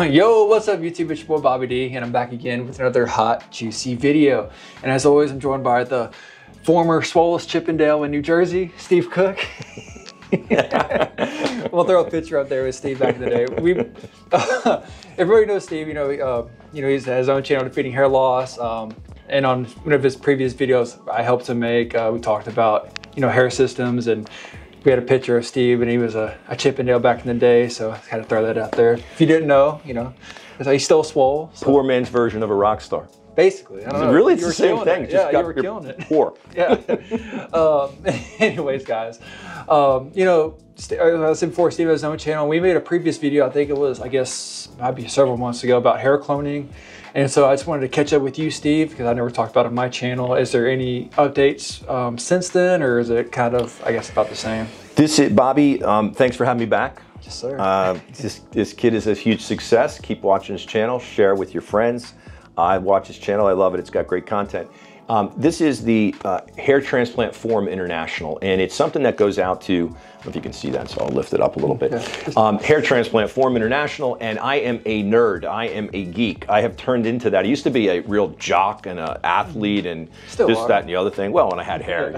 Yo, what's up YouTube? It's your boy Bobby D, and I'm back again with another hot, juicy video. And as always, I'm joined by the former Swollest Chippendale in New Jersey, Steve Cook. We'll throw a picture up there with Steve back in the day. Everybody knows Steve. You know, he's had his own channel, Defeating Hair Loss. And on one of his previous videos, I helped him make. We talked about hair systems, and we had a picture of Steve, and he was a Chippendale back in the day, so I had to throw that out there. If you didn't know, he's still swole. So. Poor man's version of a rock star. Basically, I don't know. Really, it's the same thing. Yeah, you were killing it. Poor. Yeah. Anyways, guys, I was in before Steve has his own channel. We made a previous video, I think it was, might be several months ago, about hair cloning. And so I just wanted to catch up with you, Steve, because I never talked about it on my channel. Is there any updates since then, or is it kind of, about the same? This is Bobby. Thanks for having me back. Yes, sir. This kid is a huge success. Keep watching his channel. Share with your friends. I watch his channel. I love it. It's got great content. This is the Hair Transplant Forum International, and it's something that goes out to, I don't know if you can see that, so I'll lift it up a little bit. Hair Transplant Forum International, and I am a nerd. I am a geek. I have turned into that. I used to be a real jock and an athlete and that, and the other thing. Well, when I had hair,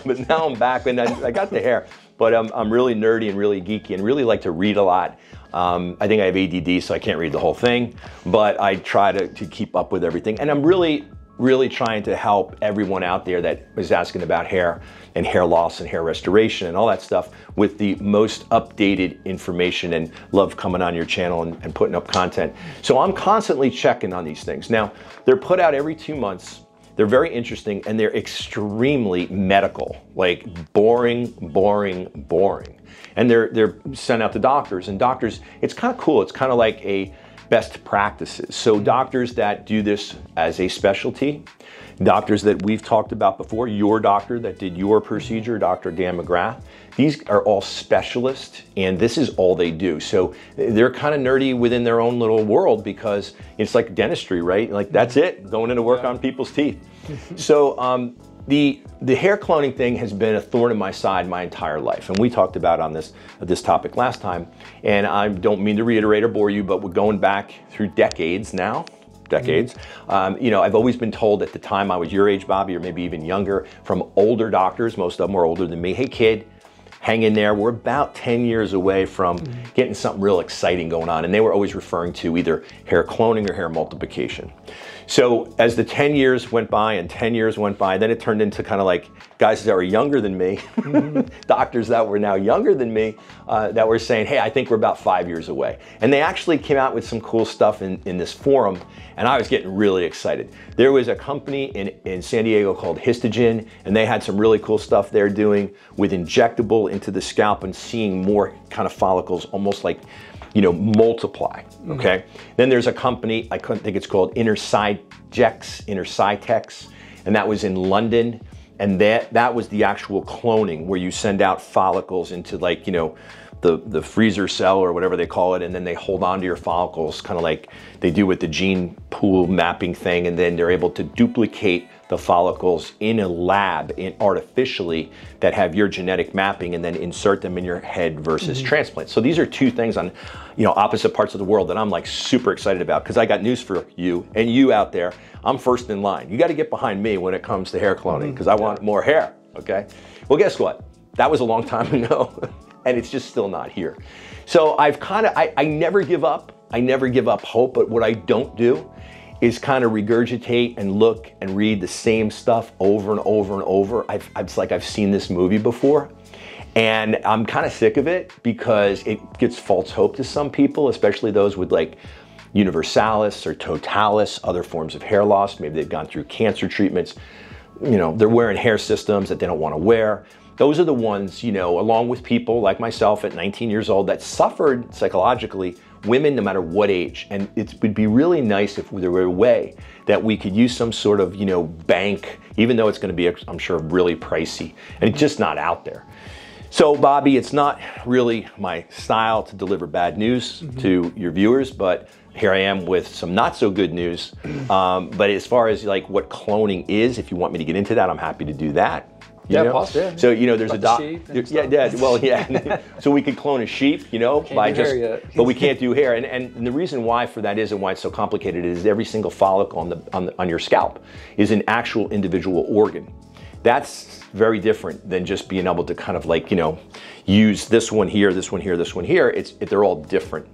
but now I'm back, and I got the hair. But I'm really nerdy and really geeky and really like to read a lot. I think I have ADD, so I can't read the whole thing, but I try to keep up with everything. And I'm really trying to help everyone out there that is asking about hair and hair loss and hair restoration and all that stuff with the most updated information, and love coming on your channel and putting up content. So I'm constantly checking on these things. Now, they're put out every 2 months. They're very interesting, and they're extremely medical, like boring. And they're sent out to doctors, and doctors, it's kind of cool. It's kind of like a best practices. So doctors that do this as a specialty, doctors that we've talked about before, your doctor that did your procedure, Dr. Dan McGrath, these are all specialists, and this is all they do. So they're kind of nerdy within their own little world, because it's like dentistry, right? Like that's it, going into work on people's teeth. So the hair cloning thing has been a thorn in my side my entire life, and we talked about on this topic last time. And I don't mean to reiterate or bore you, but we're going back through decades now. I've always been told at the time I was your age, Bobby, or maybe even younger, from older doctors, most of them were older than me, hey kid, hang in there. We're about 10 years away from getting something real exciting going on. And they were always referring to either hair cloning or hair multiplication. So as the 10 years went by and 10 years went by, then it turned into kind of like guys that were younger than me, doctors that were now younger than me, that were saying, hey, I think we're about 5 years away. And they actually came out with some cool stuff in this forum, and I was getting really excited. There was a company in San Diego called Histogen, and they had some really cool stuff they're doing with injectable into the scalp and seeing more kind of follicles almost like, multiply, okay? Then there's a company, I think it's called Intercytex, and that was in London, and that was the actual cloning where you send out follicles into like, the freezer cell or whatever they call it, and then they hold on to your follicles, kind of like they do with the gene pool mapping thing, and then they're able to duplicate the follicles in a lab artificially that have your genetic mapping, and then insert them in your head versus transplant. So these are two things on opposite parts of the world that I'm like super excited about, because I got news for you and you out there. I'm first in line. You got to get behind me when it comes to hair cloning, because I want more hair, okay? Well, guess what? That was a long time ago. And it's just still not here. So I never give up. I never give up hope, but what I don't do is kind of regurgitate and look and read the same stuff over and over and over. It's like I've seen this movie before, and I'm kind of sick of it, because it gives false hope to some people, especially those with like universalis or totalis, other forms of hair loss. Maybe they've gone through cancer treatments. They're wearing hair systems that they don't want to wear. Those are the ones, along with people like myself at 19 years old that suffered psychologically, women no matter what age. And it would be really nice if there were a way that we could use some sort of, bank, even though it's going to be, I'm sure, really pricey, and it's just not out there. So Bobby, it's not really my style to deliver bad news to your viewers, but here I am with some not so good news. But as far as like what cloning is, if you want me to get into that, I'm happy to do that. You Yeah, know? possibly. Yeah. So, you know, there's Like a the sheep and stuff. well, yeah. So we could clone a sheep, you know, Can't by do just, hair yet. but we can't do hair. And the reason why for that is, and why it's so complicated, is every single follicle on your scalp is an actual individual organ. That's very different than just being able to kind of like, you know, use this one here, this one here, this one here. They're all different.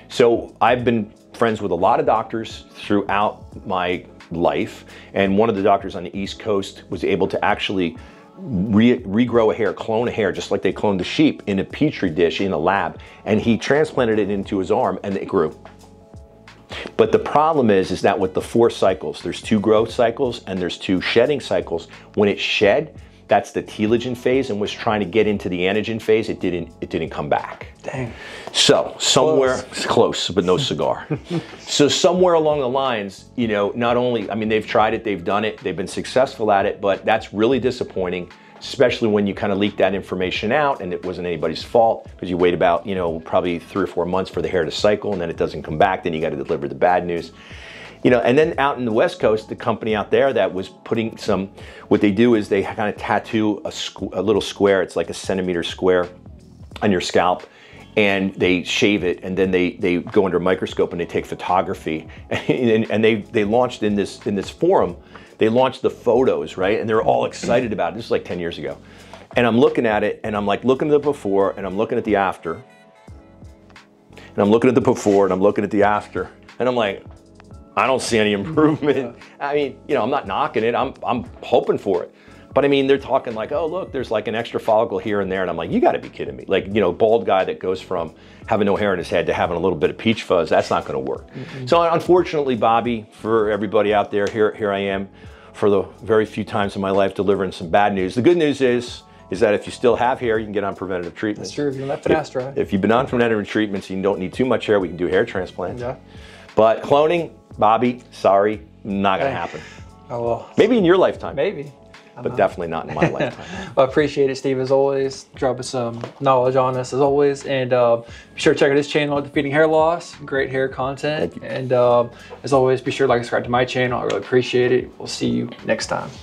So I've been friends with a lot of doctors throughout my life, and one of the doctors on the East Coast was able to actually regrow a hair, clone a hair, just like they cloned the sheep in a petri dish in a lab, and he transplanted it into his arm and it grew. But the problem is that with the 4 cycles, there's 2 growth cycles and there's 2 shedding cycles. When it shed, that's the telogen phase, and was trying to get into the anagen phase, it didn't come back. Dang. So somewhere close, but no cigar. So somewhere along the lines, you know, not only, I mean, they've tried it, they've done it, they've been successful at it, but that's really disappointing, especially when you kind of leak that information out and it wasn't anybody's fault, because you wait about, you know, probably 3 or 4 months for the hair to cycle, and then it doesn't come back, then you got to deliver the bad news. You know, and then out in the West Coast, the company out there that was putting some, what they do is they kind of tattoo a little square, it's like a centimeter square on your scalp, and they shave it, and then they go under a microscope and they take photography, and they launched in this forum, they launched the photos, right? And they're all excited about it. This is like 10 years ago. And I'm looking at it, and I'm like looking at the before, and I'm looking at the after, and I'm looking at the before, and I'm looking at the after, and I'm like, I don't see any improvement. I mean, you know, I'm not knocking it. I'm hoping for it. But I mean, they're talking like, oh, look, there's like an extra follicle here and there. And I'm like, you got to be kidding me. Like, you know, bald guy that goes from having no hair in his head to having a little bit of peach fuzz, that's not going to work. So unfortunately, Bobby, for everybody out there, here I am for the very few times in my life delivering some bad news. The good news is that if you still have hair, you can get on preventative treatments. That's true, if you're not finasteride. If you've been on preventative treatments, you don't need too much hair, we can do hair transplants. Yeah. But cloning, Bobby, sorry, not going to happen. Oh, well. Maybe in your lifetime. Maybe. But definitely not in my lifetime. Well, I appreciate it, Steve, as always. Dropping some knowledge on us, as always. And be sure to check out his channel, Defeating Hair Loss. Great hair content. Thank you. And as always, be sure to like and subscribe to my channel. I really appreciate it. We'll see you next time.